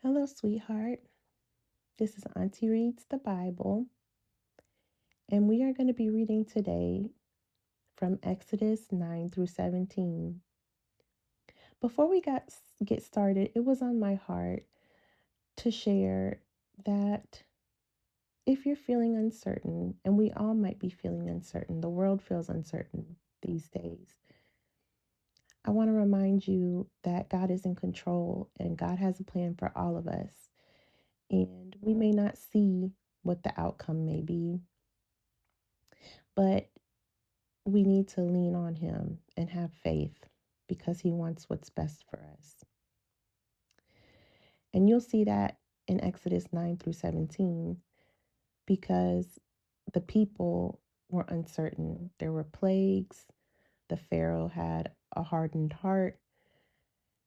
Hello, sweetheart. This is Aunty Reads the Bible, and we are going to be reading today from Exodus 9 through 17. Before we get started, it was on my heart to share that if you're feeling uncertain, and we all might be feeling uncertain, the world feels uncertain these days. I want to remind you that God is in control and God has a plan for all of us. And we may not see what the outcome may be, but we need to lean on Him and have faith because He wants what's best for us. And you'll see that in Exodus 9 through 17 because the people were uncertain. There were plagues. The Pharaoh had a hardened heart.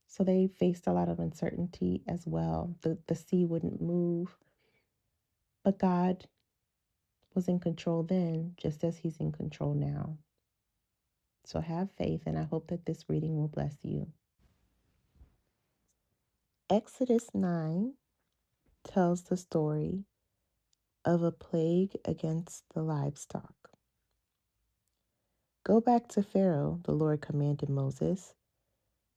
So they faced a lot of uncertainty as well. The sea wouldn't move. But God was in control then, just as He's in control now. So have faith, and I hope that this reading will bless you. Exodus 9 tells the story of a plague against the livestock. Go back to Pharaoh, the Lord commanded Moses.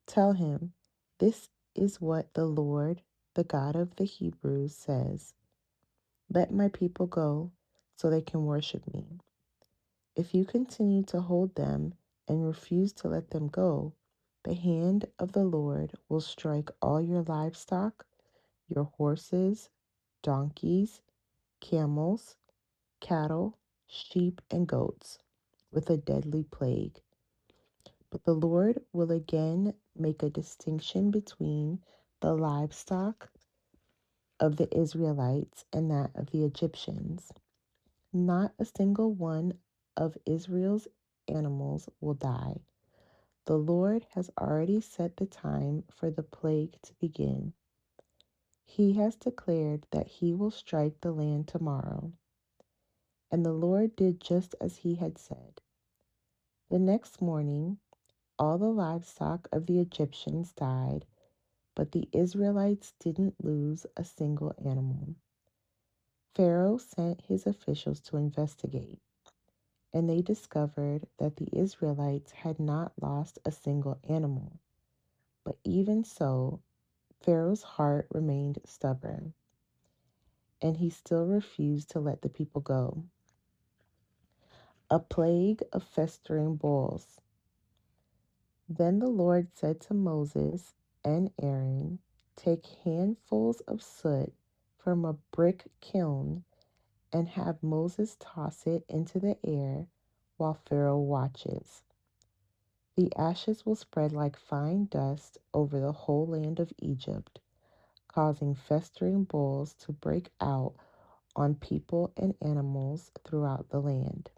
Tell him, this is what the Lord, the God of the Hebrews, says. Let my people go so they can worship me. If you continue to hold them and refuse to let them go, the hand of the Lord will strike all your livestock, your horses, donkeys, camels, cattle, sheep, and goats with a deadly plague. But the Lord will again make a distinction between the livestock of the Israelites and that of the Egyptians. Not a single one of Israel's animals will die. The Lord has already set the time for the plague to begin. He has declared that he will strike the land tomorrow. And the Lord did just as he had said. The next morning, all the livestock of the Egyptians died, but the Israelites didn't lose a single animal. Pharaoh sent his officials to investigate, and they discovered that the Israelites had not lost a single animal. But even so, Pharaoh's heart remained stubborn, and he still refused to let the people go. A plague of festering boils. Then the Lord said to Moses and Aaron, take handfuls of soot from a brick kiln and have Moses toss it into the air while Pharaoh watches. The ashes will spread like fine dust over the whole land of Egypt, causing festering boils to break out on people and animals throughout the land.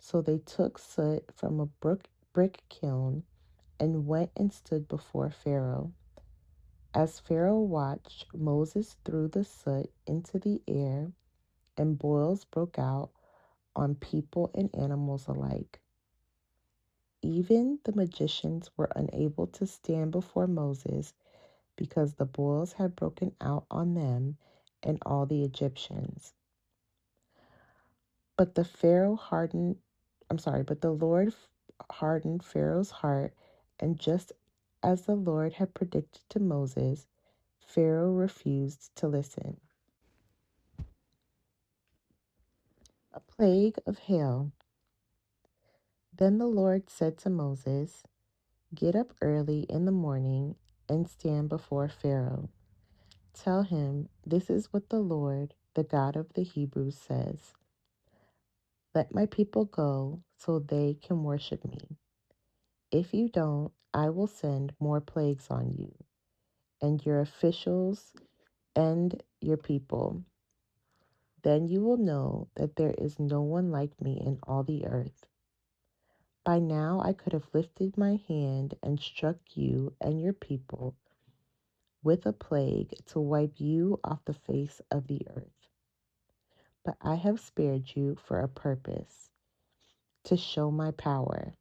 So they took soot from a brick kiln and went and stood before Pharaoh. As Pharaoh watched, Moses threw the soot into the air, and boils broke out on people and animals alike. Even the magicians were unable to stand before Moses because the boils had broken out on them and all the Egyptians. But the Lord hardened Pharaoh's heart, and just as the Lord had predicted to Moses, Pharaoh refused to listen. A plague of hail. Then the Lord said to Moses, get up early in the morning and stand before Pharaoh. Tell him, this is what the Lord, the God of the Hebrews, says. Let my people go so they can worship me. If you don't, I will send more plagues on you and your officials and your people. Then you will know that there is no one like me in all the earth. By now I could have lifted my hand and struck you and your people with a plague to wipe you off the face of the earth. But I have spared you for a purpose, to show my power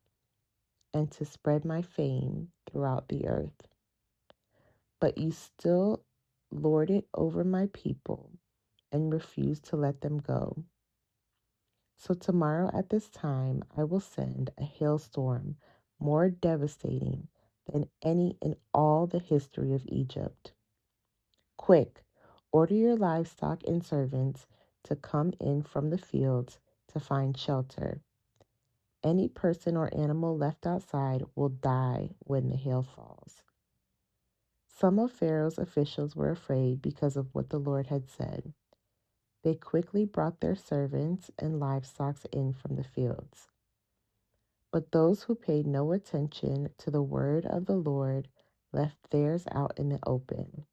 and to spread my fame throughout the earth. But you still lord it over my people, and refuse to let them go. So tomorrow at this time I will send a hailstorm more devastating than any in all the history of Egypt. Quick, order your livestock and servants to come in from the fields to find shelter. Any person or animal left outside will die when the hail falls. Some of Pharaoh's officials were afraid because of what the Lord had said. They quickly brought their servants and livestock in from the fields. But those who paid no attention to the word of the Lord left theirs out in the open.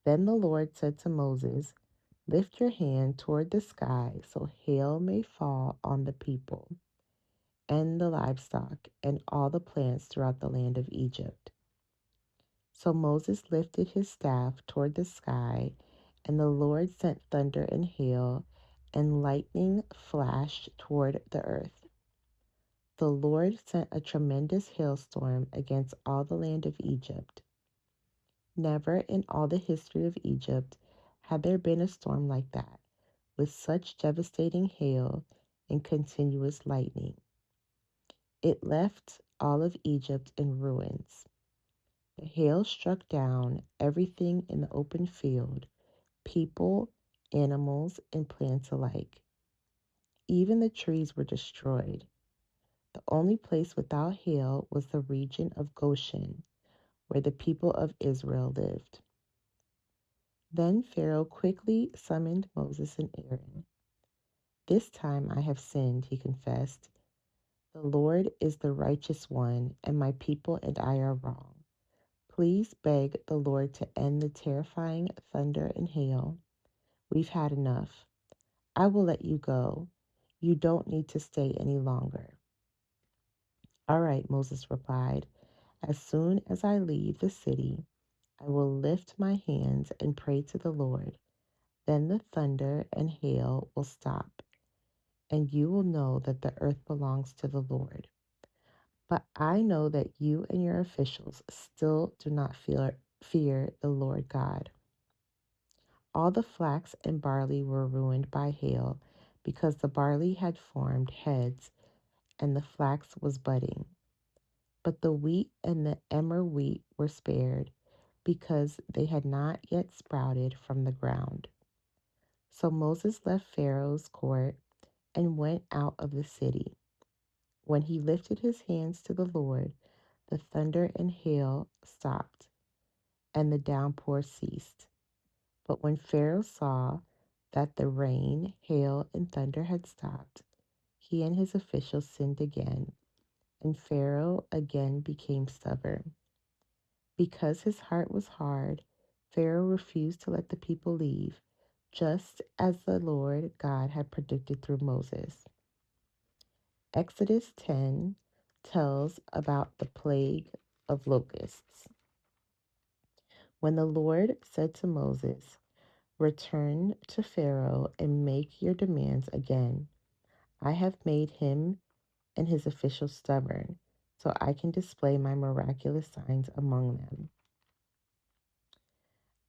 Then the Lord said to Moses, "Lift your hand toward the sky so hail may fall on the people and the livestock and all the plants throughout the land of Egypt." So Moses lifted his staff toward the sky, and the Lord sent thunder and hail, and lightning flashed toward the earth. The Lord sent a tremendous hailstorm against all the land of Egypt. Never in all the history of Egypt had there been a storm like that, with such devastating hail and continuous lightning. It left all of Egypt in ruins. The hail struck down everything in the open field, people, animals, and plants alike. Even the trees were destroyed. The only place without hail was the region of Goshen, where the people of Israel lived. Then Pharaoh quickly summoned Moses and Aaron. "This time I have sinned," he confessed. "The Lord is the righteous one, and my people and I are wrong. Please beg the Lord to end the terrifying thunder and hail. We've had enough. I will let you go. You don't need to stay any longer." "All right," Moses replied. "As soon as I leave the city, I will lift my hands and pray to the Lord. Then the thunder and hail will stop, and you will know that the earth belongs to the Lord. But I know that you and your officials still do not fear the Lord God." All the flax and barley were ruined by hail because the barley had formed heads and the flax was budding. But the wheat and the emmer wheat were spared because they had not yet sprouted from the ground. So Moses left Pharaoh's court and went out of the city. When he lifted his hands to the Lord, the thunder and hail stopped, and the downpour ceased. But when Pharaoh saw that the rain, hail, and thunder had stopped, he and his officials sinned again, and Pharaoh again became stubborn. Because his heart was hard, Pharaoh refused to let the people leave, just as the Lord God had predicted through Moses. Exodus 10 tells about the plague of locusts. When the Lord said to Moses, "Return to Pharaoh and make your demands again. I have made him and his officials stubborn, so I can display my miraculous signs among them.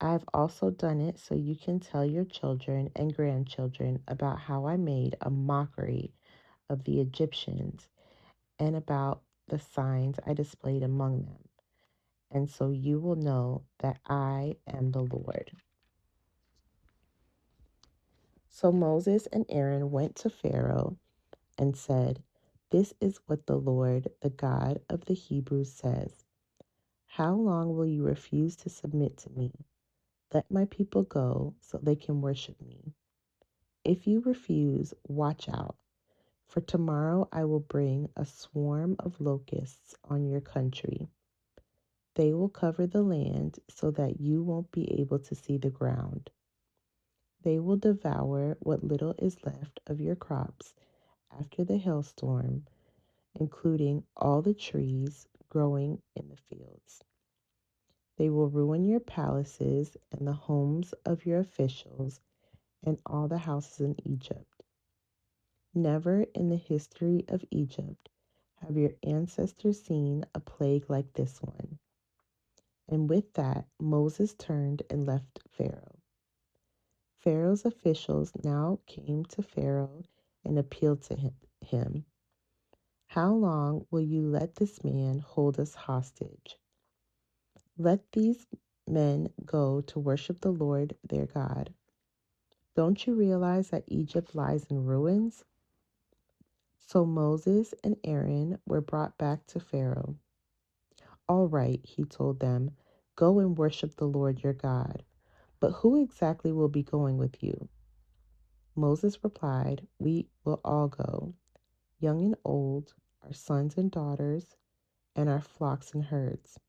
I have also done it so you can tell your children and grandchildren about how I made a mockery of the Egyptians and about the signs I displayed among them. And so you will know that I am the Lord." So Moses and Aaron went to Pharaoh and said, "This is what the Lord, the God of the Hebrews, says. How long will you refuse to submit to me? Let my people go so they can worship me. If you refuse, watch out, for tomorrow I will bring a swarm of locusts on your country. They will cover the land so that you won't be able to see the ground. They will devour what little is left of your crops after the hailstorm, including all the trees growing in the fields. They will ruin your palaces and the homes of your officials and all the houses in Egypt. Never in the history of Egypt have your ancestors seen a plague like this one. And with that, Moses turned and left Pharaoh. Pharaoh's officials now came to Pharaoh and appealed to him. How long will you let this man hold us hostage? Let these men go to worship the Lord their God. Don't you realize that Egypt lies in ruins? So Moses and Aaron were brought back to Pharaoh. All right, he told them, go and worship the Lord your God. But who exactly will be going with you? Moses replied, we will all go, young and old, our sons and daughters, and our flocks and herds.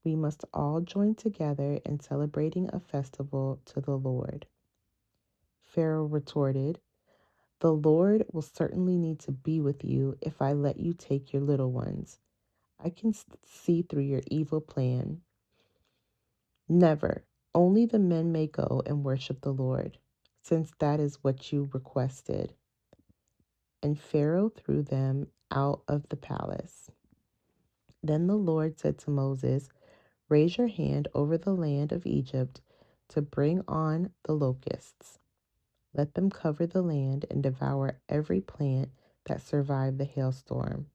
We must all join together in celebrating a festival to the Lord. Pharaoh retorted, the Lord will certainly need to be with you if I let you take your little ones. I can see through your evil plan. Never. Only the men may go and worship the Lord, since that is what you requested. And Pharaoh threw them out of the palace. Then the Lord said to Moses, raise your hand over the land of Egypt to bring on the locusts. Let them cover the land and devour every plant that survived the hailstorm.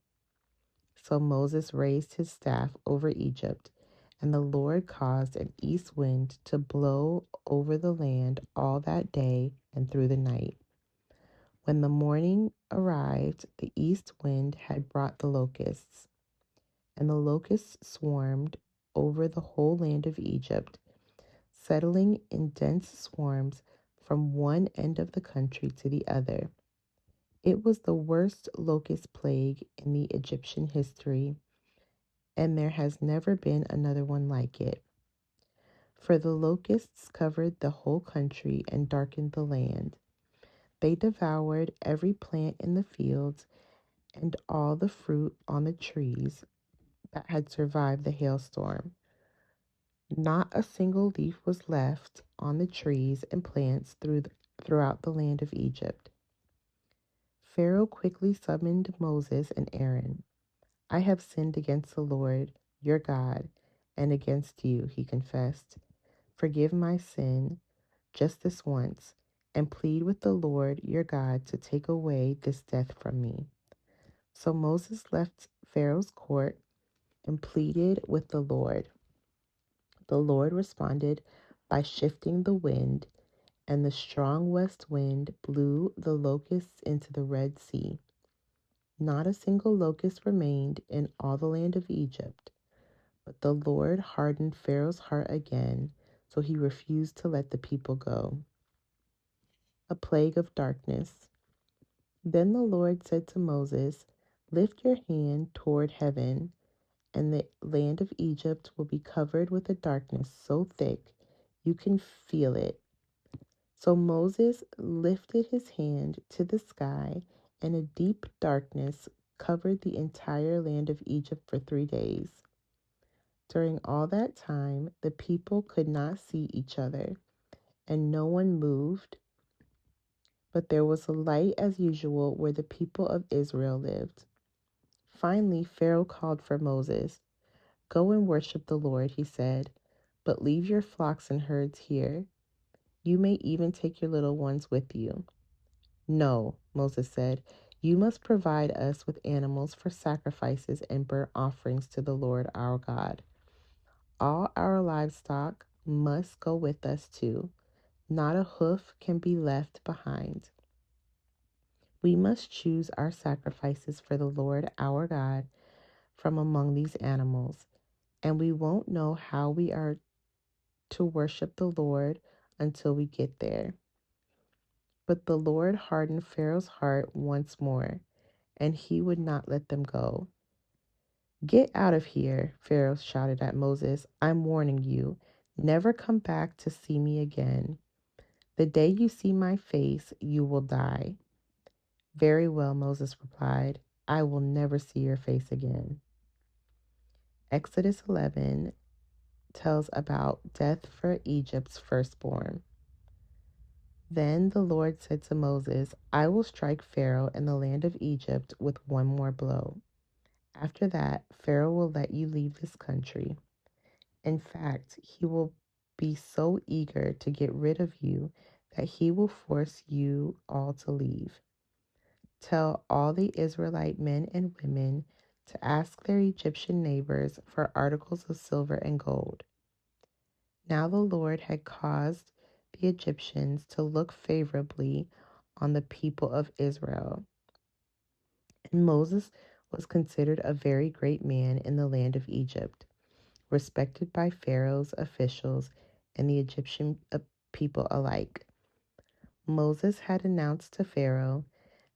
So Moses raised his staff over Egypt, and the Lord caused an east wind to blow over the land all that day and through the night. When the morning arrived, the east wind had brought the locusts, and the locusts swarmed over the whole land of Egypt, settling in dense swarms from one end of the country to the other. It was the worst locust plague in the Egyptian history, and there has never been another one like it. For the locusts covered the whole country and darkened the land. They devoured every plant in the fields and all the fruit on the trees that had survived the hailstorm. Not a single leaf was left on the trees and plants throughout the land of Egypt. Pharaoh quickly summoned Moses and Aaron. I have sinned against the Lord, your God, and against you, he confessed. Forgive my sin just this once, and plead with the Lord your God to take away this death from me. So Moses left Pharaoh's court and pleaded with the Lord. The Lord responded by shifting the wind, and the strong west wind blew the locusts into the Red Sea. Not a single locust remained in all the land of Egypt, but the Lord hardened Pharaoh's heart again, so he refused to let the people go. A plague of darkness. Then the Lord said to Moses, lift your hand toward heaven, and the land of Egypt will be covered with a darkness so thick you can feel it. So Moses lifted his hand to the sky, and a deep darkness covered the entire land of Egypt for 3 days. During all that time, the people could not see each other, and no one moved, but there was a light as usual where the people of Israel lived. Finally, Pharaoh called for Moses. Go and worship the Lord, he said, but leave your flocks and herds here. You may even take your little ones with you. No, Moses said, you must provide us with animals for sacrifices and burnt offerings to the Lord our God. All our livestock must go with us too. Not a hoof can be left behind. We must choose our sacrifices for the Lord our God from among these animals, and we won't know how we are to worship the Lord until we get there. But the Lord hardened Pharaoh's heart once more, and he would not let them go. Get out of here, Pharaoh shouted at Moses. I'm warning you, never come back to see me again. The day you see my face, you will die. Very well, Moses replied. I will never see your face again. Exodus 11 tells about death for Egypt's firstborn. Then the Lord said to Moses, I will strike Pharaoh and the land of Egypt with one more blow. After that, Pharaoh will let you leave this country. In fact, he will be so eager to get rid of you that he will force you all to leave. Tell all the Israelite men and women to ask their Egyptian neighbors for articles of silver and gold. Now the Lord had caused the Egyptians to look favorably on the people of Israel. And Moses was considered a very great man in the land of Egypt, respected by Pharaoh's officials and the Egyptian people alike. Moses had announced to Pharaoh,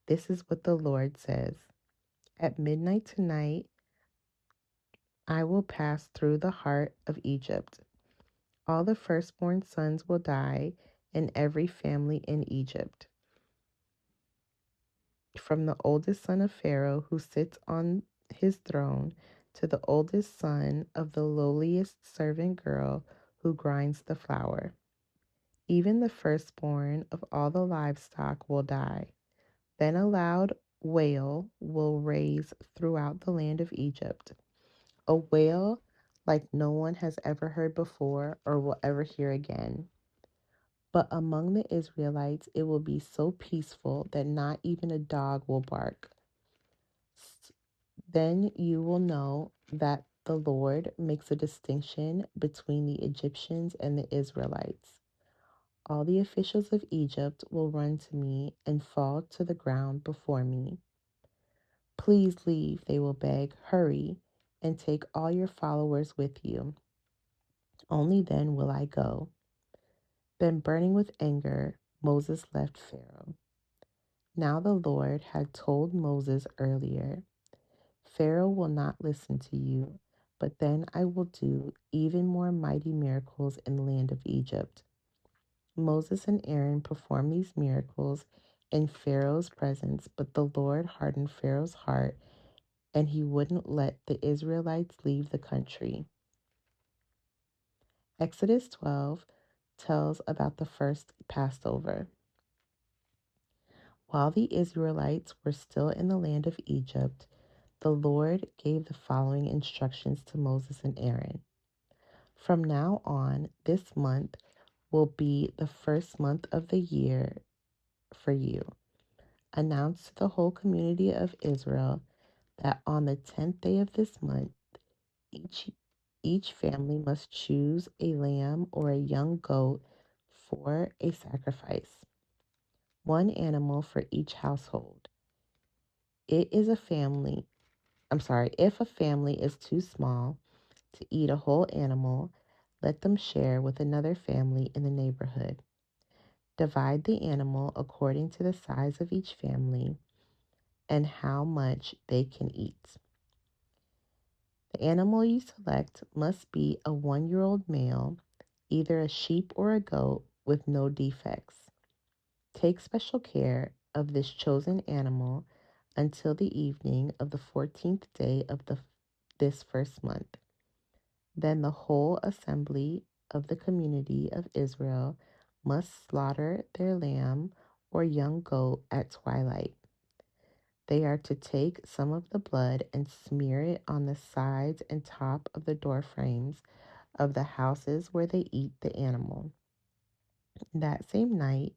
"This is what the Lord says. At midnight tonight, I will pass through the heart of Egypt. All the firstborn sons will die in every family in Egypt, from the oldest son of Pharaoh who sits on his throne to the oldest son of the lowliest servant girl who grinds the flour. Even the firstborn of all the livestock will die. Then a loud wail will raise throughout the land of Egypt, a wail like no one has ever heard before or will ever hear again. But among the Israelites, it will be so peaceful that not even a dog will bark. Then you will know that the Lord makes a distinction between the Egyptians and the Israelites. All the officials of Egypt will run to me and fall to the ground before me. Please leave, they will beg. Hurry and take all your followers with you. Only then will I go." Then, burning with anger, Moses left Pharaoh. Now the Lord had told Moses earlier, "Pharaoh will not listen to you, but then I will do even more mighty miracles in the land of Egypt." Moses and Aaron performed these miracles in Pharaoh's presence, but the Lord hardened Pharaoh's heart, and he wouldn't let the Israelites leave the country. Exodus 12 tells about the first Passover. While the Israelites were still in the land of Egypt, the Lord gave the following instructions to Moses and Aaron. "From now on, this month will be the first month of the year for you. Announce to the whole community of Israel that on the 10th day of this month, each, each family must choose a lamb or a young goat for a sacrifice, one animal for each household. It is a family, if a family is too small to eat a whole animal, let them share with another family in the neighborhood. Divide the animal according to the size of each family and how much they can eat. The animal you select must be a 1-year-old male, either a sheep or a goat with no defects. Take special care of this chosen animal until the evening of the 14th day of this first month. Then the whole assembly of the community of Israel must slaughter their lamb or young goat at twilight. They are to take some of the blood and smear it on the sides and top of the door frames of the houses where they eat the animal. That same night,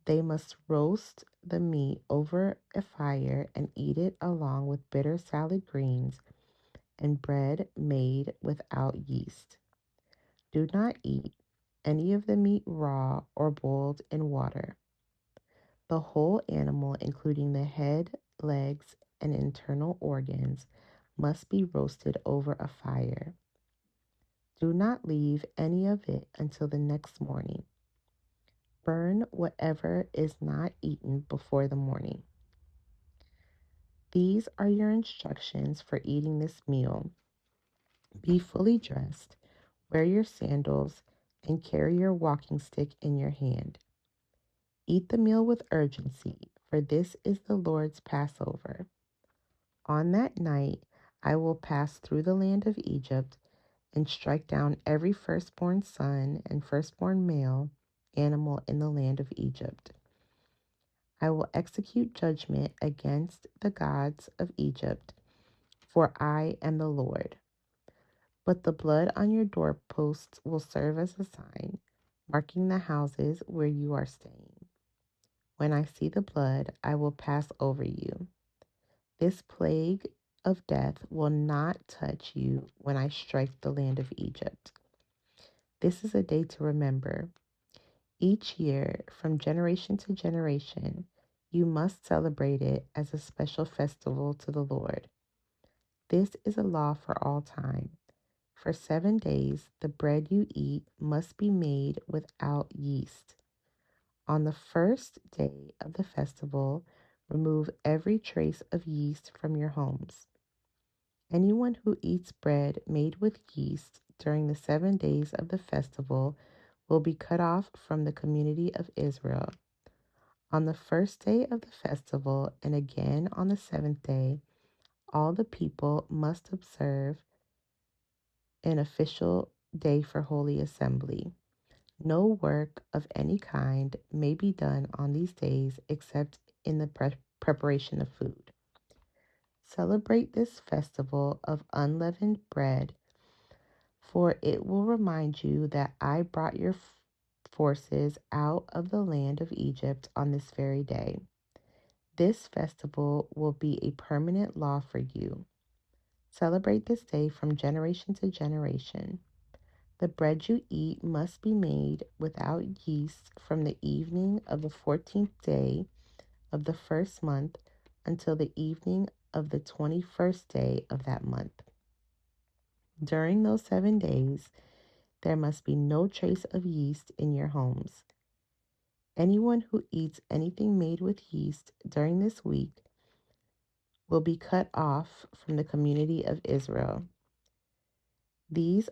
they must roast the meat over a fire and eat it along with bitter salad greens and bread made without yeast. Do not eat any of the meat raw or boiled in water. The whole animal, including the head, legs, and internal organs, must be roasted over a fire. Do not leave any of it until the next morning. Burn whatever is not eaten before the morning. These are your instructions for eating this meal. Be fully dressed, wear your sandals, and carry your walking stick in your hand. Eat the meal with urgency, for this is the Lord's Passover. On that night, I will pass through the land of Egypt and strike down every firstborn son and firstborn male animal in the land of Egypt. I will execute judgment against the gods of Egypt, for I am the Lord. But the blood on your doorposts will serve as a sign, marking the houses where you are staying. When I see the blood, I will pass over you. This plague of death will not touch you when I strike the land of Egypt. This is a day to remember. Each year, from generation to generation, you must celebrate it as a special festival to the Lord. This is a law for all time. For 7 days, the bread you eat must be made without yeast. On the first day of the festival, remove every trace of yeast from your homes. Anyone who eats bread made with yeast during the 7 days of the festival will be cut off from the community of Israel. On the first day of the festival and again on the 7th day, all the people must observe an official day for holy assembly. No work of any kind may be done on these days except in the preparation of food. Celebrate this festival of unleavened bread, for it will remind you that I brought your forces out of the land of Egypt on this very day. This festival will be a permanent law for you. Celebrate this day from generation to generation. The bread you eat must be made without yeast from the evening of the 14th day of the first month until the evening of the 21st day of that month. During those 7 days, there must be no trace of yeast in your homes. Anyone who eats anything made with yeast during this week will be cut off from the community of Israel. These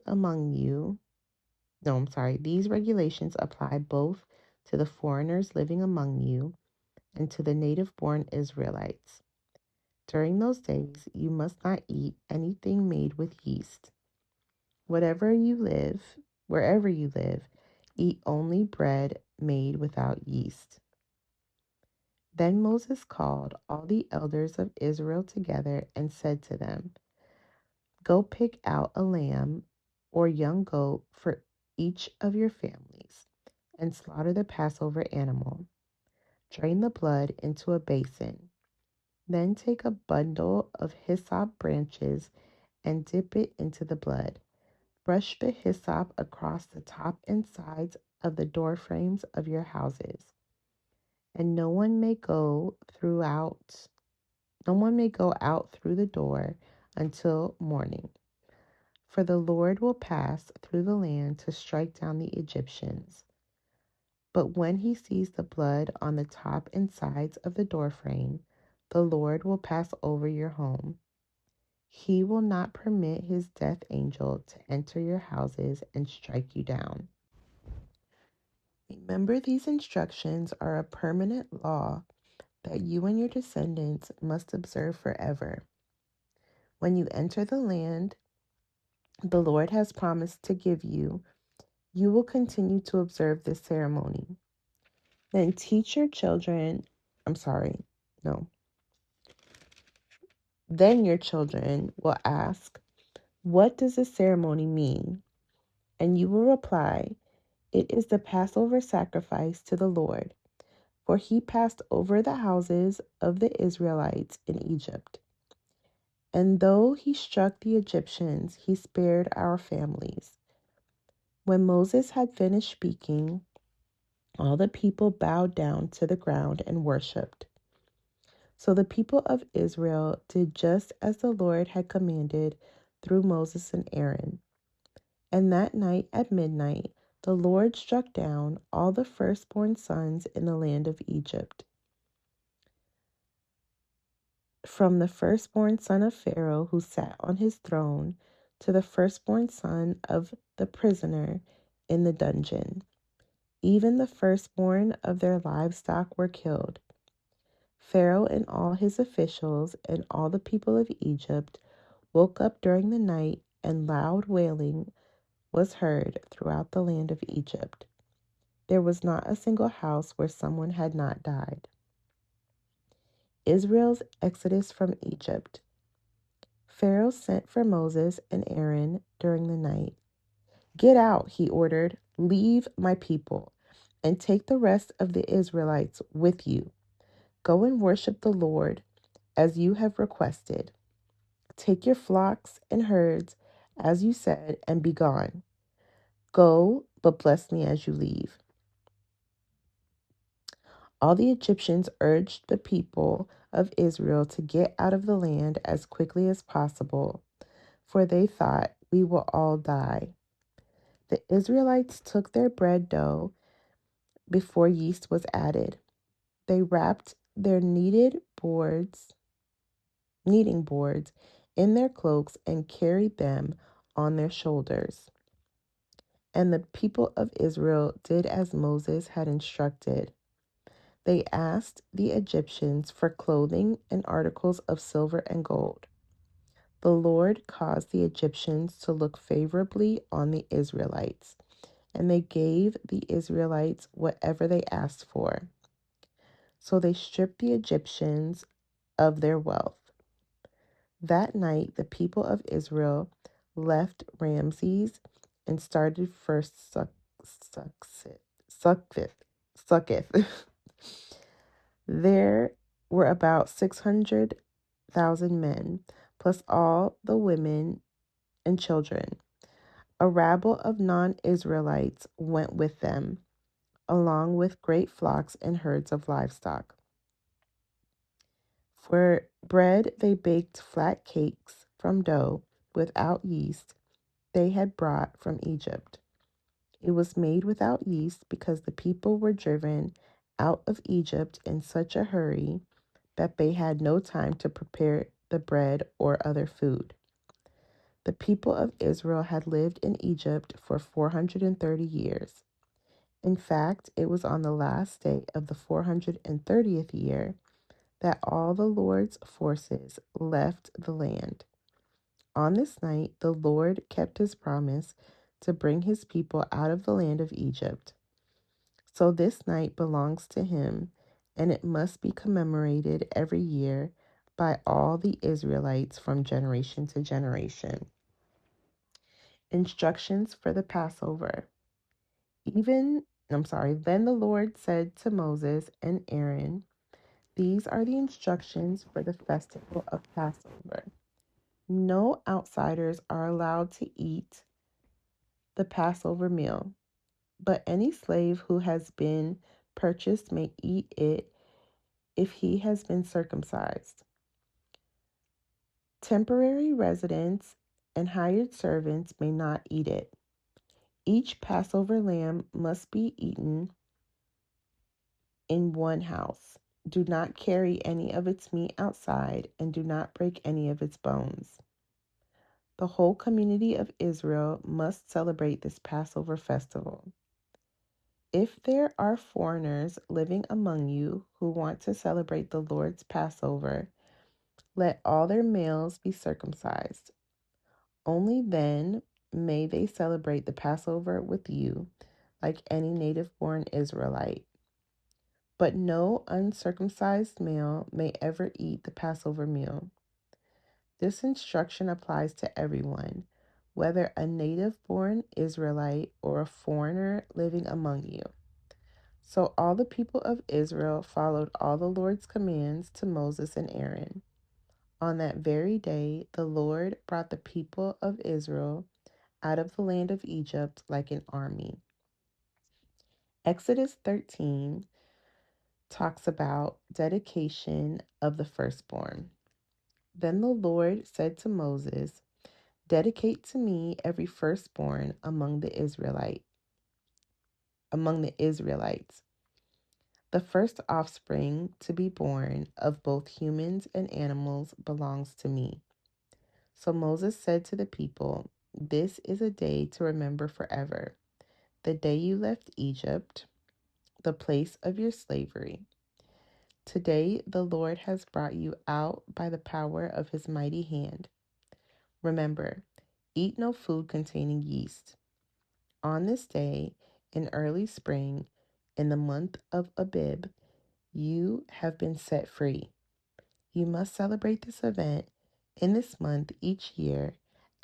regulations apply both to the foreigners living among you and to the native-born Israelites. During those days, you must not eat anything made with yeast. Wherever you live, eat only bread made without yeast. Then Moses called all the elders of Israel together and said to them, "Go pick out a lamb or young goat for each of your families and slaughter the Passover animal. Drain the blood into a basin. Then take a bundle of hyssop branches and dip it into the blood. Brush the hyssop across the top and sides of the door frames of your houses, and no one may go out through the door until morning. For the Lord will pass through the land to strike down the Egyptians. But when he sees the blood on the top and sides of the doorframe, the Lord will pass over your home. He will not permit his death angel to enter your houses and strike you down." Remember, these instructions are a permanent law that you and your descendants must observe forever. When you enter the land the Lord has promised to give you, you will continue to observe this ceremony. Then teach your children, I'm sorry, no. Then your children will ask, "What does this ceremony mean?" And you will reply, "It is the Passover sacrifice to the Lord, for he passed over the houses of the Israelites in Egypt. And though he struck the Egyptians, he spared our families." When Moses had finished speaking, all the people bowed down to the ground and worshipped. So the people of Israel did just as the Lord had commanded through Moses and Aaron. And that night at midnight, the Lord struck down all the firstborn sons in the land of Egypt, from the firstborn son of Pharaoh who sat on his throne to the firstborn son of the prisoner in the dungeon. Even the firstborn of their livestock were killed. Pharaoh and all his officials and all the people of Egypt woke up during the night, and loud wailing was heard throughout the land of Egypt. There was not a single house where someone had not died. Israel's exodus from Egypt. Pharaoh sent for Moses and Aaron during the night. "Get out," he ordered. "Leave my people and take the rest of the Israelites with you. Go and worship the Lord as you have requested. Take your flocks and herds as you said and be gone. Go, but bless me as you leave." All the Egyptians urged the people of Israel to get out of the land as quickly as possible, for they thought, "We will all die." The Israelites took their bread dough before yeast was added. They wrapped their kneading boards in their cloaks and carried them on their shoulders. And the people of Israel did as Moses had instructed. They asked the Egyptians for clothing and articles of silver and gold. The Lord caused the Egyptians to look favorably on the Israelites, and they gave the Israelites whatever they asked for. So they stripped the Egyptians of their wealth. That night, the people of Israel left Ramses and started for Succoth. There were about 600,000 men, plus all the women and children. A rabble of non-Israelites went with them, along with great flocks and herds of livestock. For bread, they baked flat cakes from dough without yeast they had brought from Egypt. It was made without yeast because the people were driven out of Egypt in such a hurry that they had no time to prepare the bread or other food. The people of Israel had lived in Egypt for 430 years. In fact, it was on the last day of the 430th year that all the Lord's forces left the land. On this night, the Lord kept his promise to bring his people out of the land of Egypt. So this night belongs to him, and it must be commemorated every year by all the Israelites from generation to generation. Instructions for the Passover. Then the Lord said to Moses and Aaron, "These are the instructions for the festival of Passover. No outsiders are allowed to eat the Passover meal, but any slave who has been purchased may eat it if he has been circumcised. Temporary residents and hired servants may not eat it. Each Passover lamb must be eaten in one house. Do not carry any of its meat outside, and do not break any of its bones." The whole community of Israel must celebrate this Passover festival. If there are foreigners living among you who want to celebrate the Lord's Passover, let all their males be circumcised. Only then may they celebrate the Passover with you, like any native-born Israelite. But no uncircumcised male may ever eat the Passover meal. This instruction applies to everyone, whether a native-born Israelite or a foreigner living among you. So all the people of Israel followed all the Lord's commands to Moses and Aaron. On that very day, the Lord brought the people of Israel out of the land of Egypt like an army. Exodus 13 talks about dedication of the firstborn. Then the Lord said to Moses, "Dedicate to me every firstborn among the Israelites. The first offspring to be born of both humans and animals belongs to me." So Moses said to the people, "This is a day to remember forever, the day you left Egypt, the place of your slavery. Today the Lord has brought you out by the power of his mighty hand. Remember, eat no food containing yeast. On this day, in early spring, in the month of Abib, you have been set free. You must celebrate this event In this month each year,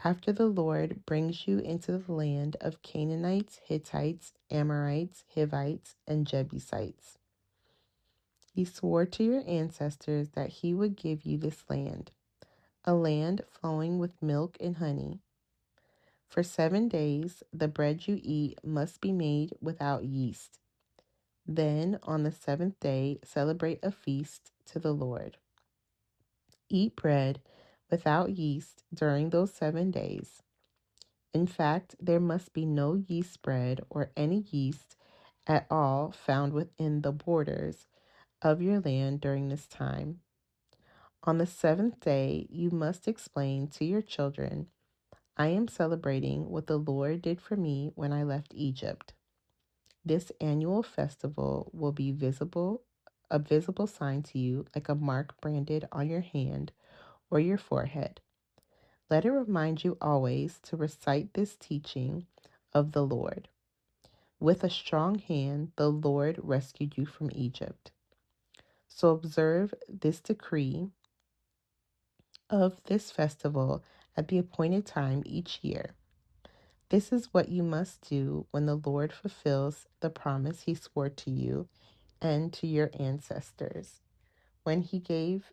after the Lord brings you into the land of Canaanites, Hittites, Amorites, Hivites, and Jebusites, he swore to your ancestors that he would give you this land, a land flowing with milk and honey. For 7 days, the bread you eat must be made without yeast. Then, on the seventh day, celebrate a feast to the Lord. Eat bread without yeast during those 7 days. In fact, there must be no yeast bread or any yeast at all found within the borders of your land during this time. On the seventh day, you must explain to your children, I am celebrating what the Lord did for me when I left Egypt. This annual festival will be a visible sign to you, like a mark branded on your hand or your forehead. Let it remind you always to recite this teaching of the Lord. With a strong hand, the Lord rescued you from Egypt. So observe this decree of this festival at the appointed time each year. This is what you must do when the Lord fulfills the promise he swore to you and to your ancestors, when he gave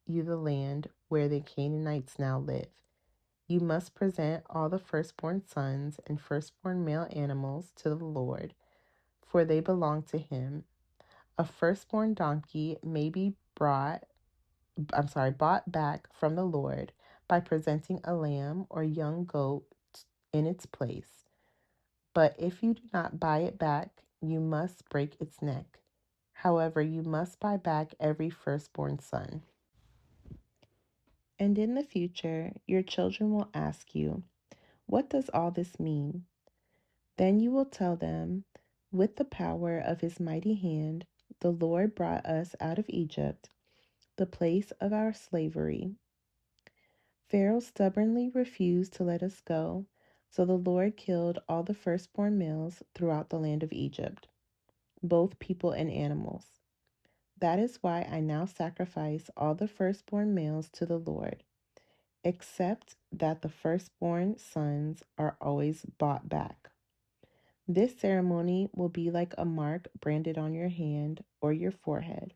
you the land where the Canaanites now live. You must present all the firstborn sons and firstborn male animals to the Lord, for they belong to him. A firstborn donkey may be bought back from the Lord by presenting a lamb or young goat in its place. But if you do not buy it back, you must break its neck. However, you must buy back every firstborn son. And in the future, your children will ask you, what does all this mean? Then you will tell them, with the power of his mighty hand, the Lord brought us out of Egypt, the place of our slavery. Pharaoh stubbornly refused to let us go, so the Lord killed all the firstborn males throughout the land of Egypt, both people and animals. That is why I now sacrifice all the firstborn males to the Lord, except that the firstborn sons are always bought back. This ceremony will be like a mark branded on your hand or your forehead.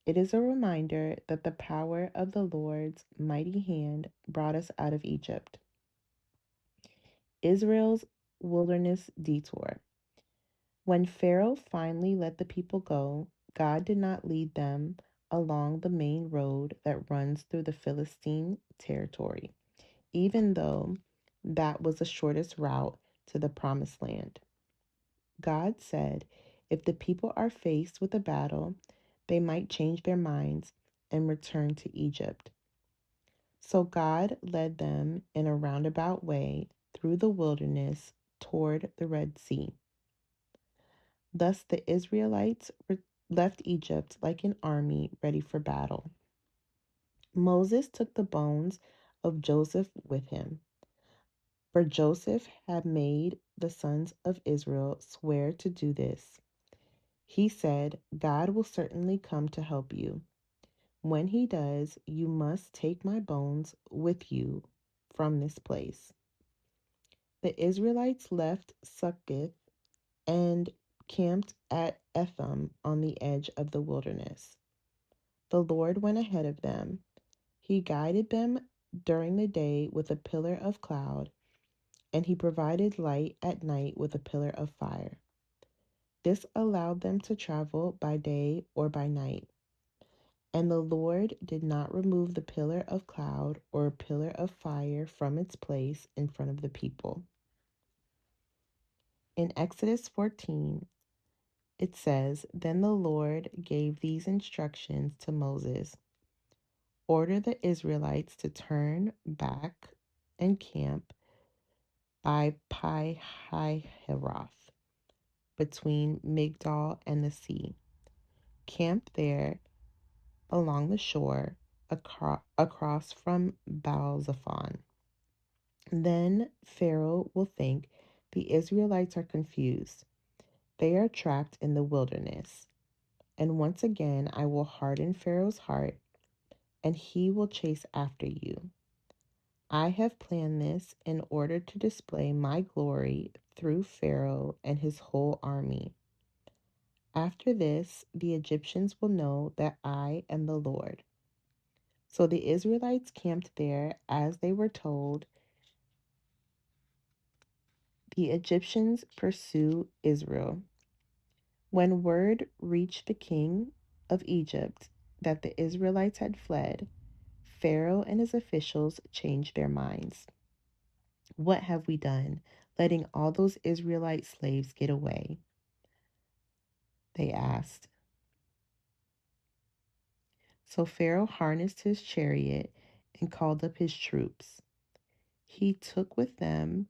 It is a reminder that the power of the Lord's mighty hand brought us out of Egypt. Israel's wilderness detour. When Pharaoh finally let the people go, God did not lead them along the main road that runs through the Philistine territory, even though that was the shortest route to the promised land. God said if the people are faced with a battle, they might change their minds and return to Egypt. So God led them in a roundabout way through the wilderness toward the Red Sea. Thus the Israelites left Egypt like an army ready for battle. Moses took the bones of Joseph with him, for Joseph had made the sons of Israel swear to do this. He said, God will certainly come to help you. When he does, you must take my bones with you from this place. The Israelites left Succoth and camped at Etham on the edge of the wilderness. The Lord went ahead of them. He guided them during the day with a pillar of cloud, and he provided light at night with a pillar of fire. This allowed them to travel by day or by night. And the Lord did not remove the pillar of cloud or pillar of fire from its place in front of the people. In Exodus 14, it says, Then the Lord gave these instructions to Moses. Order the Israelites to turn back and camp by Pi-hahiroth, between Migdal and the sea. Camp there along the shore across from Baal-Zephon. Then Pharaoh will think the Israelites are confused. They are trapped in the wilderness. And once again, I will harden Pharaoh's heart, and he will chase after you. I have planned this in order to display my glory through Pharaoh and his whole army. After this, the Egyptians will know that I am the Lord." So the Israelites camped there as they were told. The Egyptians pursue Israel. When word reached the king of Egypt that the Israelites had fled, Pharaoh and his officials changed their minds. "What have we done, letting all those Israelite slaves get away?" they asked. So Pharaoh harnessed his chariot and called up his troops. He took with them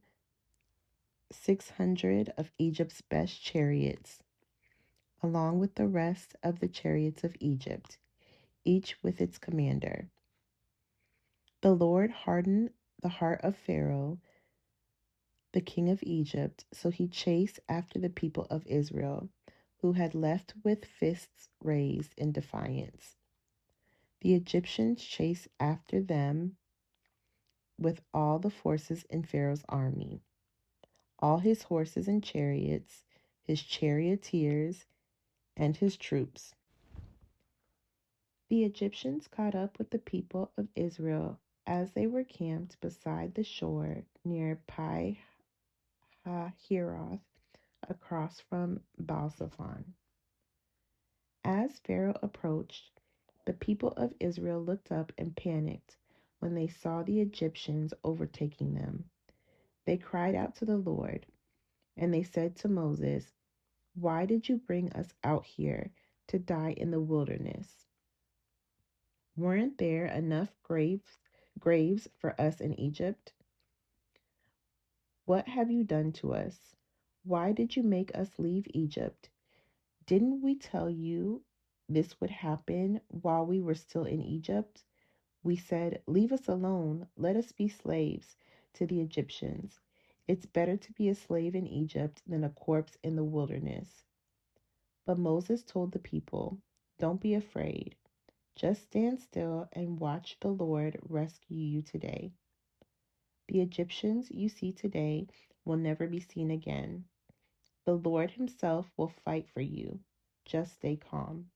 600 of Egypt's best chariots, along with the rest of the chariots of Egypt, each with its commander. The Lord hardened the heart of Pharaoh, the king of Egypt, so he chased after the people of Israel, who had left with fists raised in defiance. The Egyptians chased after them with all the forces in Pharaoh's army, all his horses and chariots, his charioteers, and his troops. The Egyptians caught up with the people of Israel as they were camped beside the shore near Pi Hahiroth, across from Baal-Zephon. As Pharaoh approached, the people of Israel looked up and panicked when they saw the Egyptians overtaking them. They cried out to the Lord, and they said to Moses, "Why did you bring us out here to die in the wilderness? Weren't there enough graves for us in Egypt? What have you done to us? Why did you make us leave Egypt? Didn't we tell you this would happen while we were still in Egypt? We said, 'Leave us alone. Let us be slaves to the Egyptians. It's better to be a slave in Egypt than a corpse in the wilderness.'" But Moses told the people, "Don't be afraid. Just stand still and watch the Lord rescue you today. The Egyptians you see today will never be seen again. The Lord himself will fight for you. Just stay calm."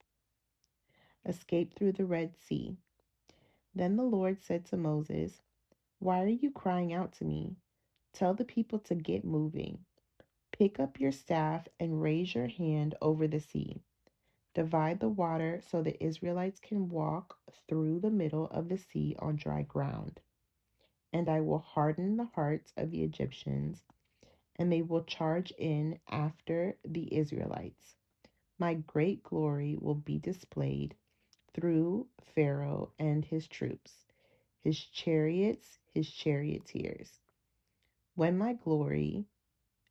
Escape through the Red Sea. Then the Lord said to Moses, "Why are you crying out to me? Tell the people to get moving. Pick up your staff and raise your hand over the sea. Divide the water so the Israelites can walk through the middle of the sea on dry ground. And I will harden the hearts of the Egyptians, and they will charge in after the Israelites. My great glory will be displayed through Pharaoh and his troops, his chariots, his charioteers. When my glory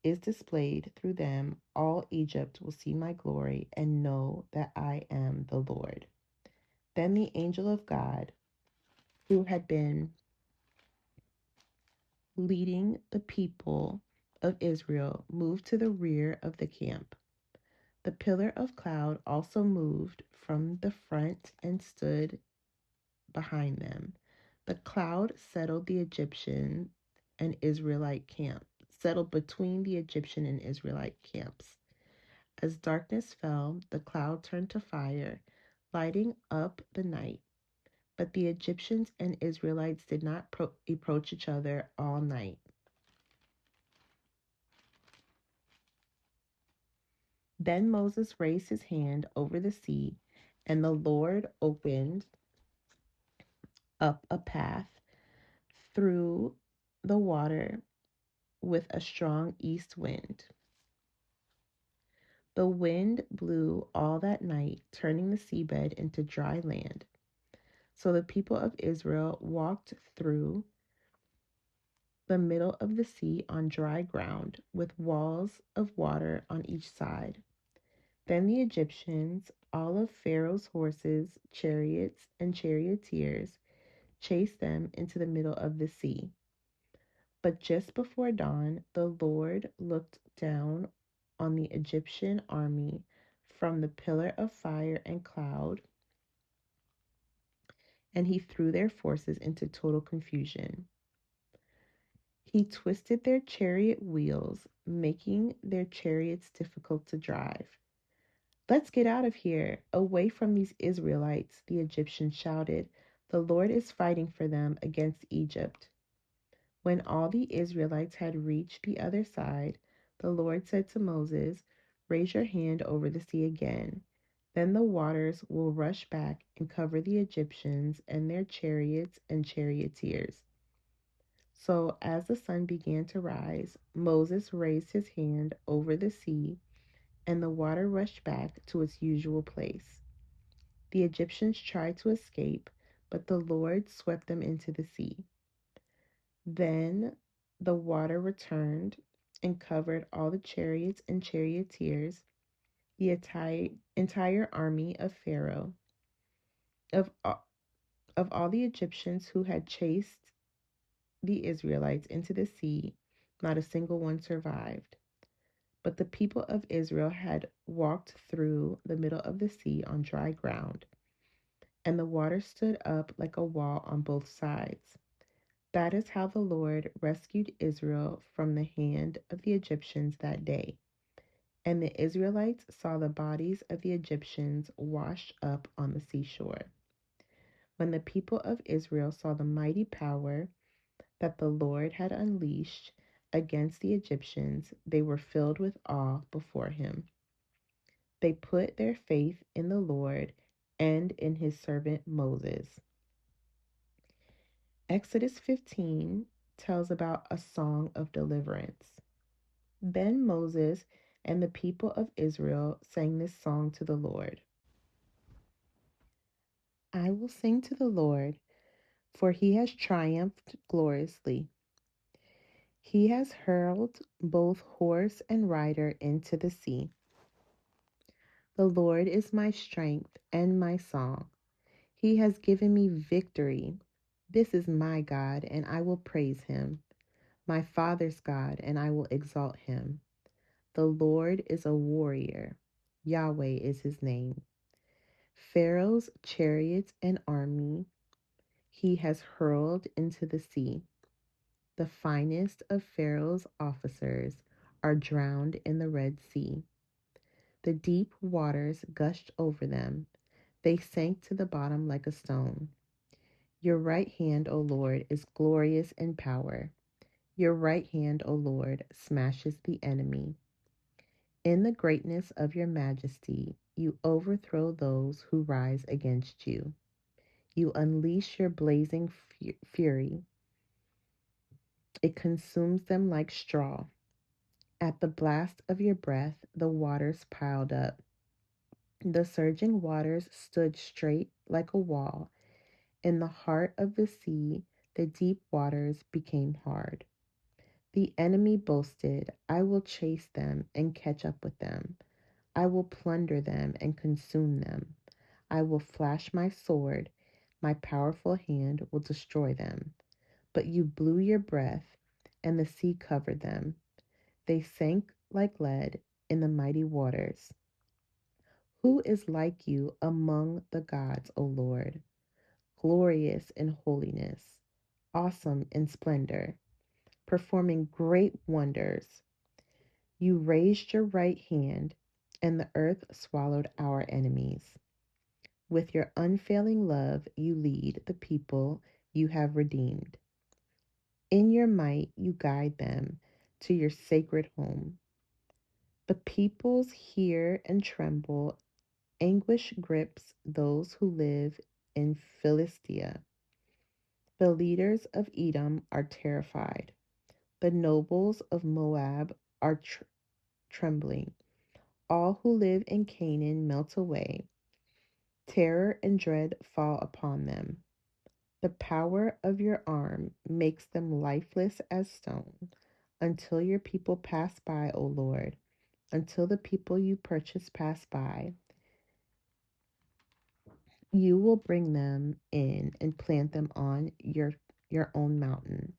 is displayed through them, all Egypt will see my glory and know that I am the Lord." Then the angel of God, who had been leading the people of Israel, moved to the rear of the camp. The pillar of cloud also moved from the front and stood behind them. The cloud settled the Egyptian and Israelite camp, settled between the Egyptian and Israelite camps. As darkness fell, the cloud turned to fire, lighting up the night. But the Egyptians and Israelites did not approach each other all night. Then Moses raised his hand over the sea, and the Lord opened up a path through the water with a strong east wind. The wind blew all that night, turning the seabed into dry land. So the people of Israel walked through the middle of the sea on dry ground, with walls of water on each side. Then the Egyptians, all of Pharaoh's horses, chariots, and charioteers, chased them into the middle of the sea. But just before dawn, the Lord looked down on the Egyptian army from the pillar of fire and cloud, and he threw their forces into total confusion. He twisted their chariot wheels, making their chariots difficult to drive. "Let's get out of here, away from these Israelites," the Egyptians shouted. "The Lord is fighting for them against Egypt." When all the Israelites had reached the other side, the Lord said to Moses, "Raise your hand over the sea again. Then the waters will rush back and cover the Egyptians and their chariots and charioteers." So as the sun began to rise, Moses raised his hand over the sea, and the water rushed back to its usual place. The Egyptians tried to escape, but the Lord swept them into the sea. Then the water returned and covered all the chariots and charioteers, the entire army of Pharaoh. Of, of all the Egyptians who had chased the Israelites into the sea, not a single one survived. But the people of Israel had walked through the middle of the sea on dry ground, and the water stood up like a wall on both sides. That is how the Lord rescued Israel from the hand of the Egyptians that day. And the Israelites saw the bodies of the Egyptians washed up on the seashore. When the people of Israel saw the mighty power that the Lord had unleashed against the Egyptians, they were filled with awe before him. They put their faith in the Lord and in his servant Moses. Exodus 15 tells about a song of deliverance. Then Moses and the people of Israel sang this song to the Lord. "I will sing to the Lord, for he has triumphed gloriously. He has hurled both horse and rider into the sea. The Lord is my strength and my song. He has given me victory. This is my God, and I will praise him, my father's God, and I will exalt him. The Lord is a warrior. Yahweh is his name. Pharaoh's chariots and army he has hurled into the sea. The finest of Pharaoh's officers are drowned in the Red Sea. The deep waters gushed over them. They sank to the bottom like a stone. Your right hand, O Lord, is glorious in power. Your right hand, O Lord, smashes the enemy. In the greatness of your majesty, you overthrow those who rise against you. You unleash your blazing fury. It consumes them like straw. At the blast of your breath, the waters piled up. The surging waters stood straight like a wall. In the heart of the sea, the deep waters became hard. The enemy boasted, "I will chase them and catch up with them. I will plunder them and consume them. I will flash my sword. My powerful hand will destroy them." But you blew your breath, and the sea covered them. They sank like lead in the mighty waters. Who is like you among the gods, O Lord? Glorious in holiness, awesome in splendor, performing great wonders. You raised your right hand, and the earth swallowed our enemies. With your unfailing love, you lead the people you have redeemed. In your might, you guide them to your sacred home. The peoples hear and tremble. Anguish grips those who live in Philistia. The leaders of Edom are terrified. The nobles of Moab are trembling. All who live in Canaan melt away. Terror and dread fall upon them. The power of your arm makes them lifeless as stone. Until your people pass by, O Lord, until the people you purchase pass by, you will bring them in and plant them on your own mountain,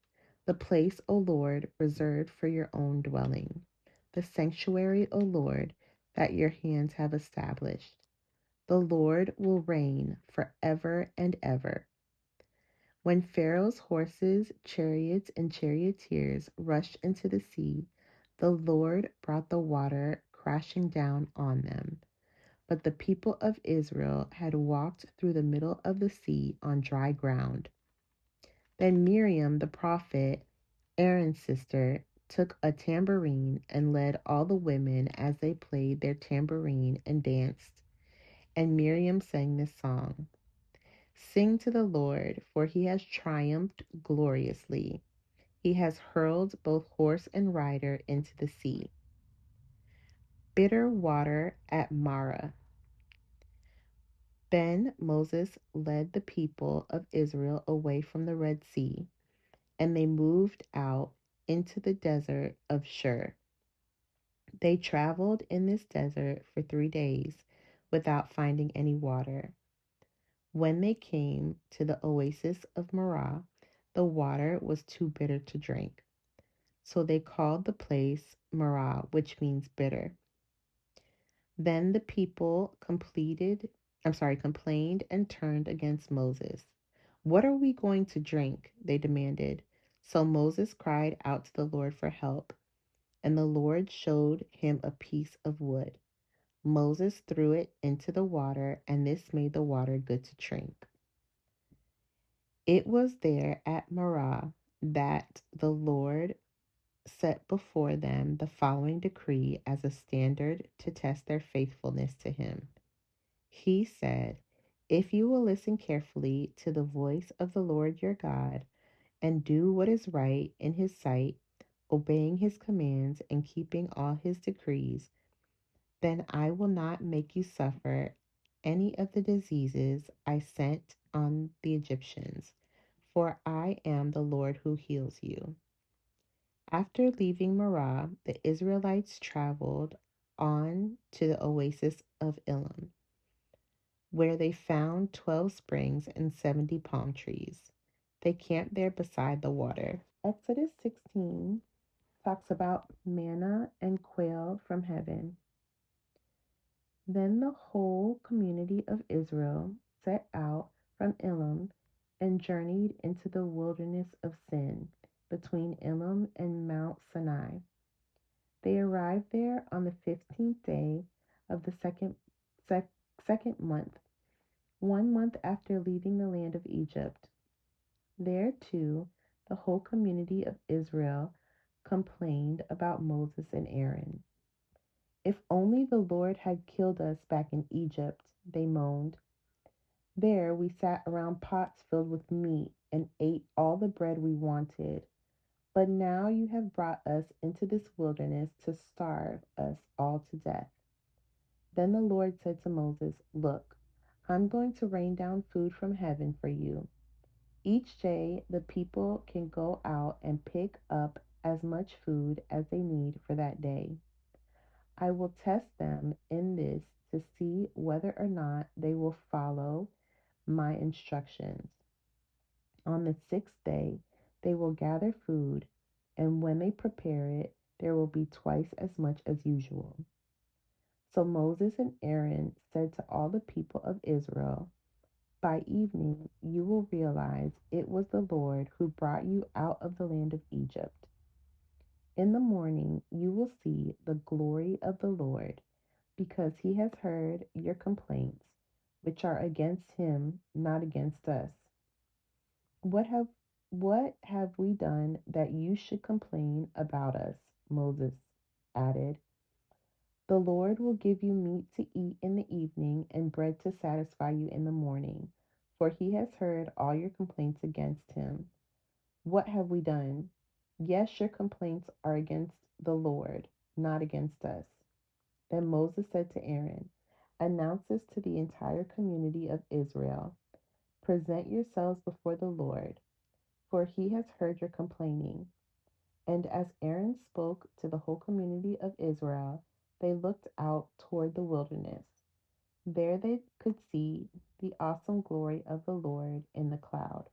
the place, O Lord, reserved for your own dwelling, the sanctuary, O Lord, that your hands have established. The Lord will reign forever and ever. When Pharaoh's horses, chariots, and charioteers rushed into the sea, the Lord brought the water crashing down on them. But the people of Israel had walked through the middle of the sea on dry ground. Then Miriam the prophet, Aaron's sister, took a tambourine and led all the women as they played their tambourine and danced. And Miriam sang this song: Sing to the Lord, for he has triumphed gloriously. He has hurled both horse and rider into the sea. Bitter water at Marah. Then Moses led the people of Israel away from the Red Sea, and they moved out into the desert of Shur. They traveled in this desert for 3 days without finding any water. When they came to the oasis of Marah, the water was too bitter to drink. So they called the place Marah, which means bitter. Then the people complained and turned against Moses. What are we going to drink? They demanded. So Moses cried out to the Lord for help, and the Lord showed him a piece of wood. Moses threw it into the water, and this made the water good to drink. It was there at Marah that the Lord set before them the following decree as a standard to test their faithfulness to him. He said, If you will listen carefully to the voice of the Lord your God and do what is right in his sight, obeying his commands and keeping all his decrees, then I will not make you suffer any of the diseases I sent on the Egyptians, for I am the Lord who heals you. After leaving Marah, the Israelites traveled on to the oasis of Elim, where they found 12 springs and 70 palm trees. They camped there beside the water. Exodus 16 talks about manna and quail from heaven. Then the whole community of Israel set out from Elim and journeyed into the wilderness of Sin between Elim and Mount Sinai. They arrived there on the 15th day of the second month, 1 month after leaving the land of Egypt. There, too, the whole community of Israel complained about Moses and Aaron. If only the Lord had killed us back in Egypt, they moaned. There we sat around pots filled with meat and ate all the bread we wanted. But now you have brought us into this wilderness to starve us all to death. Then the Lord said to Moses, Look, I'm going to rain down food from heaven for you. Each day the people can go out and pick up as much food as they need for that day. I will test them in this to see whether or not they will follow my instructions. On the 6th day, they will gather food, and when they prepare it, there will be twice as much as usual. So Moses and Aaron said to all the people of Israel, By evening you will realize it was the Lord who brought you out of the land of Egypt. In the morning you will see the glory of the Lord, because he has heard your complaints, which are against him, not against us. What have what have we done that you should complain about us? Moses added. The Lord will give you meat to eat in the evening and bread to satisfy you in the morning, for he has heard all your complaints against him. What have we done? Yes, your complaints are against the Lord, not against us. Then Moses said to Aaron, Announce this to the entire community of Israel. Present yourselves before the Lord, for he has heard your complaining. And as Aaron spoke to the whole community of Israel, they looked out toward the wilderness. There they could see the awesome glory of the Lord in the cloud.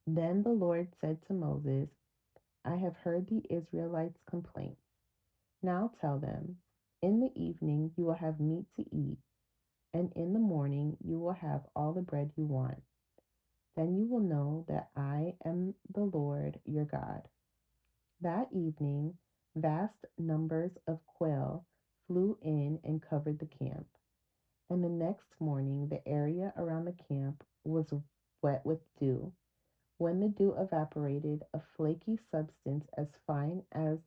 Then the Lord said to Moses, I have heard the Israelites' complaints. Now tell them, in the evening you will have meat to eat, and in the morning you will have all the bread you want. Then you will know that I am the Lord your God. That evening, vast numbers of quail flew in and covered the camp. And the next morning, the area around the camp was wet with dew. When the dew evaporated, a flaky substance as fine as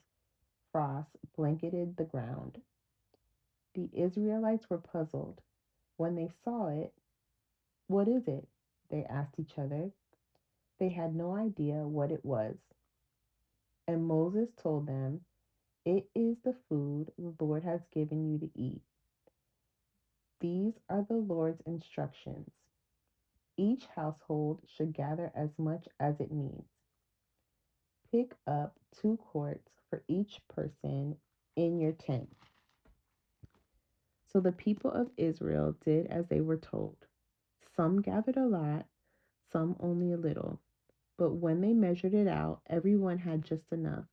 frost blanketed the ground. The Israelites were puzzled. When they saw it, "What is it?" they asked each other. They had no idea what it was. And Moses told them, "It is the food the Lord has given you to eat. These are the Lord's instructions. Each household should gather as much as it needs. Pick up 2 quarts for each person in your tent." So the people of Israel did as they were told. Some gathered a lot, some only a little. But when they measured it out, everyone had just enough.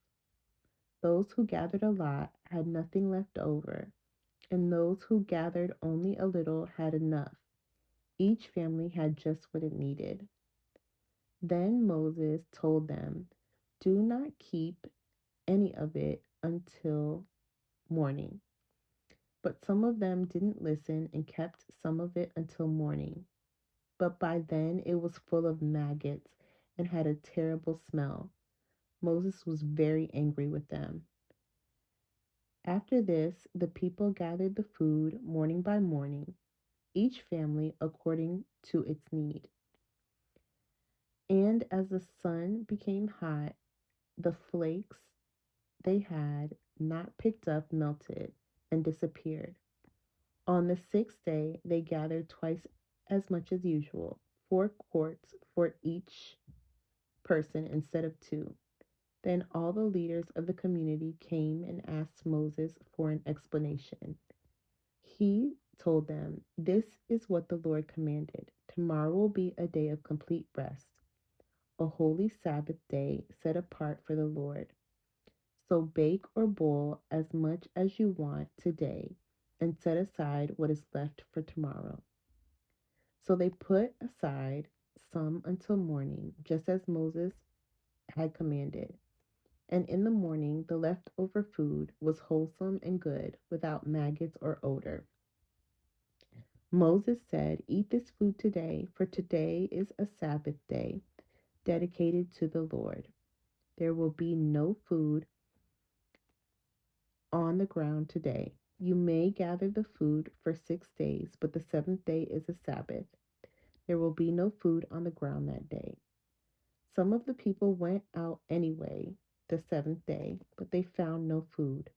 Those who gathered a lot had nothing left over, and those who gathered only a little had enough. Each family had just what it needed. Then Moses told them, "Do not keep any of it until morning." But some of them didn't listen and kept some of it until morning. But by then it was full of maggots and had a terrible smell. Moses was very angry with them. After this, the people gathered the food morning by morning, each family according to its need. And as the sun became hot, the flakes they had not picked up melted and disappeared. On the 6th day, they gathered twice as much as usual, 4 quarts for each person instead of two. Then all the leaders of the community came and asked Moses for an explanation. He told them, "This is what the Lord commanded. Tomorrow will be a day of complete rest, a holy Sabbath day set apart for the Lord. So bake or boil as much as you want today and set aside what is left for tomorrow." So they put aside some until morning, just as Moses had commanded. And in the morning, the leftover food was wholesome and good, without maggots or odor. Moses said, "Eat this food today, for today is a Sabbath day dedicated to the Lord. There will be no food on the ground today. You may gather the food for 6 days, but the seventh day is a Sabbath. There will be no food on the ground that day." Some of the people went out anyway the seventh day, but they found no food.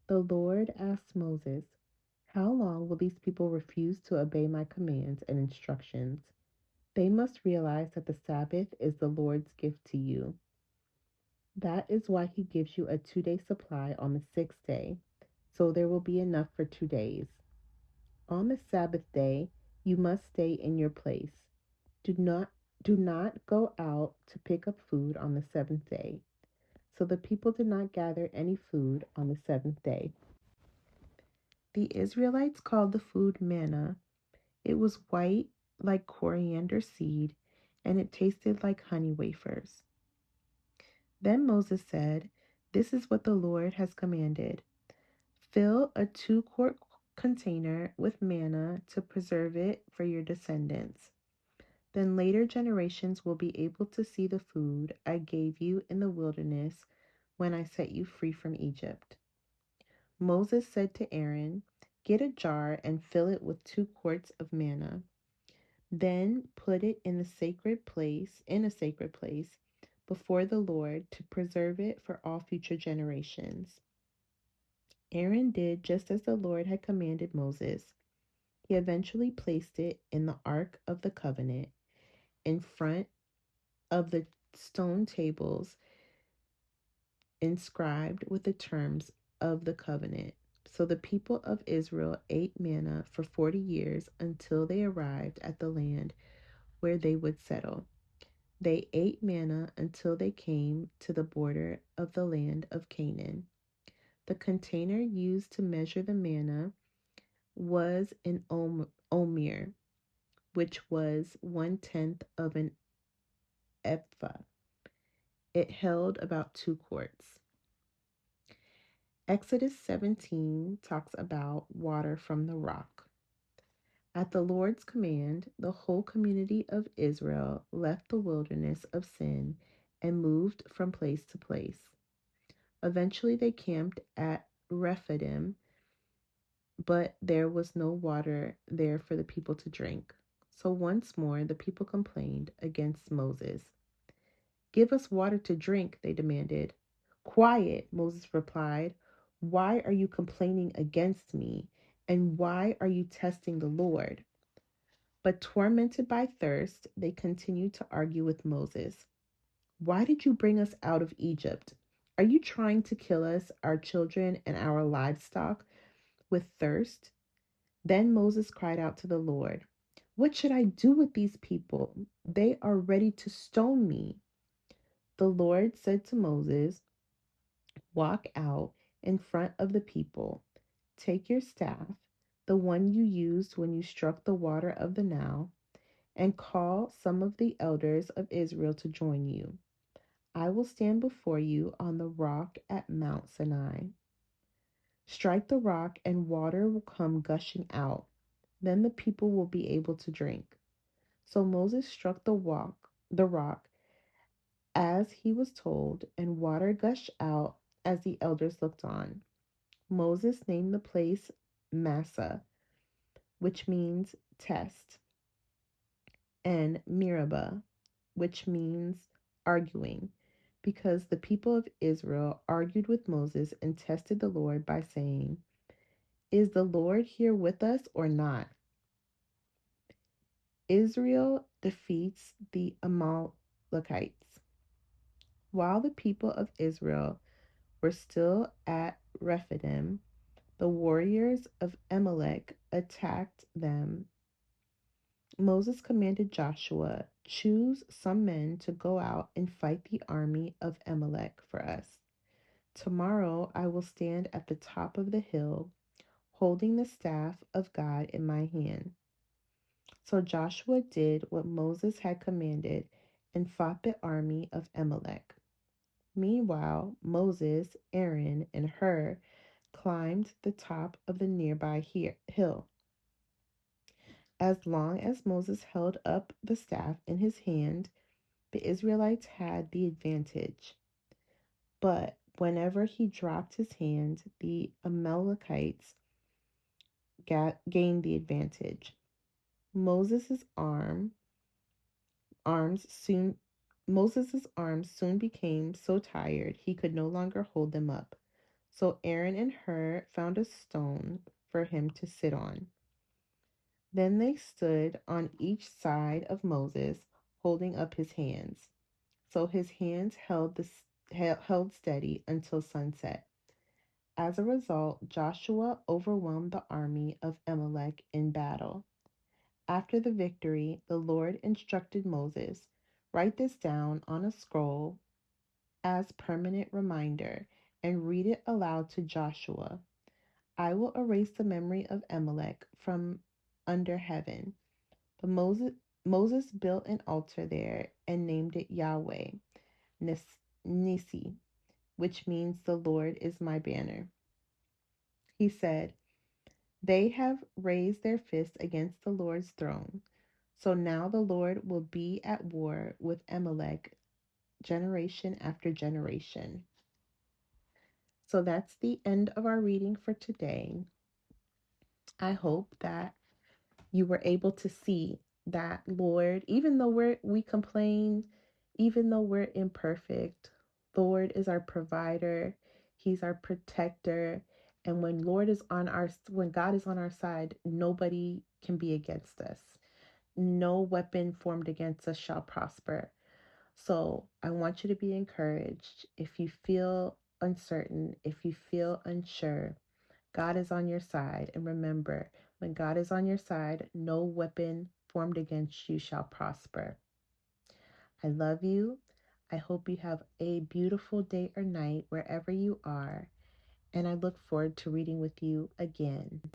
The Lord asked Moses, "How long will these people refuse to obey my commands and instructions? They must realize that the Sabbath is the Lord's gift to you. That is why he gives you a 2-day supply on the 6th day, so there will be enough for 2 days. On the Sabbath day, you must stay in your place. Do not do not go out to pick up food on the seventh day." So the people did not gather any food on the seventh day. The Israelites called the food manna. It was white like coriander seed, and it tasted like honey wafers. Then Moses said, "This is what the Lord has commanded. Fill a 2-quart container with manna to preserve it for your descendants. Then later generations will be able to see the food I gave you in the wilderness when I set you free from Egypt." Moses said to Aaron, "Get a jar and fill it with 2 quarts of manna. Then put it in a sacred place before the Lord to preserve it for all future generations." Aaron did just as the Lord had commanded Moses. He eventually placed it in the Ark of the Covenant in front of the stone tables inscribed with the terms of the covenant. So the people of Israel ate manna for 40 years until they arrived at the land where they would settle. They ate manna until they came to the border of the land of Canaan. The container used to measure the manna was an omer, which was 1/10 of an ephah. It held about 2 quarts. Exodus 17 talks about water from the rock. At the Lord's command, the whole community of Israel left the wilderness of Sin and moved from place to place. Eventually, they camped at Rephidim, but there was no water there for the people to drink. So once more, the people complained against Moses. "Give us water to drink," they demanded. "Quiet," Moses replied. "Why are you complaining against me? And why are you testing the Lord?" But tormented by thirst, they continued to argue with Moses. "Why did you bring us out of Egypt? Are you trying to kill us, our children, and our livestock with thirst?" Then Moses cried out to the Lord, "What should I do with these people? They are ready to stone me." The Lord said to Moses, "Walk out in front of the people. Take your staff, the one you used when you struck the water of the Nile, and call some of the elders of Israel to join you. I will stand before you on the rock at Mount Sinai. Strike the rock, and water will come gushing out. Then the people will be able to drink." So Moses struck the rock as he was told, and water gushed out as the elders looked on. Moses named the place Massa, which means test, and Meribah, which means arguing, because the people of Israel argued with Moses and tested the Lord by saying, "Is the Lord here with us or not?" Israel defeats the Amalekites. While the people of Israel were still at Rephidim, the warriors of Amalek attacked them. Moses commanded Joshua, "Choose some men to go out and fight the army of Amalek for us. Tomorrow I will stand at the top of the hill, holding the staff of God in my hand." So Joshua did what Moses had commanded and fought the army of Amalek. Meanwhile, Moses, Aaron, and Hur climbed the top of the nearby hill. As long as Moses held up the staff in his hand, the Israelites had the advantage. But whenever he dropped his hand, the Amalekites gained the advantage. Moses' arm arms soon Moses' arms soon became so tired he could no longer hold them up. So Aaron and Hur found a stone for him to sit on. Then they stood on each side of Moses, holding up his hands. So his hands held steady until sunset. As a result, Joshua overwhelmed the army of Amalek in battle. After the victory, the Lord instructed Moses, "Write this down on a scroll as permanent reminder and read it aloud to Joshua. I will erase the memory of Amalek from under heaven." But Moses built an altar there and named it Yahweh Nisi, which means "the Lord is my banner." He said, "They have raised their fist against the Lord's throne. So now the Lord will be at war with Amalek generation after generation." So that's the end of our reading for today. I hope that you were able to see that Lord, even though we complain, even though we're imperfect, Lord is our provider, he's our protector, and when God is on our side, nobody can be against us. No weapon formed against us shall prosper. So I want you to be encouraged. If you feel uncertain, if you feel unsure, God is on your side. And remember, when God is on your side, no weapon formed against you shall prosper. I love you. I hope you have a beautiful day or night wherever you are. And I look forward to reading with you again.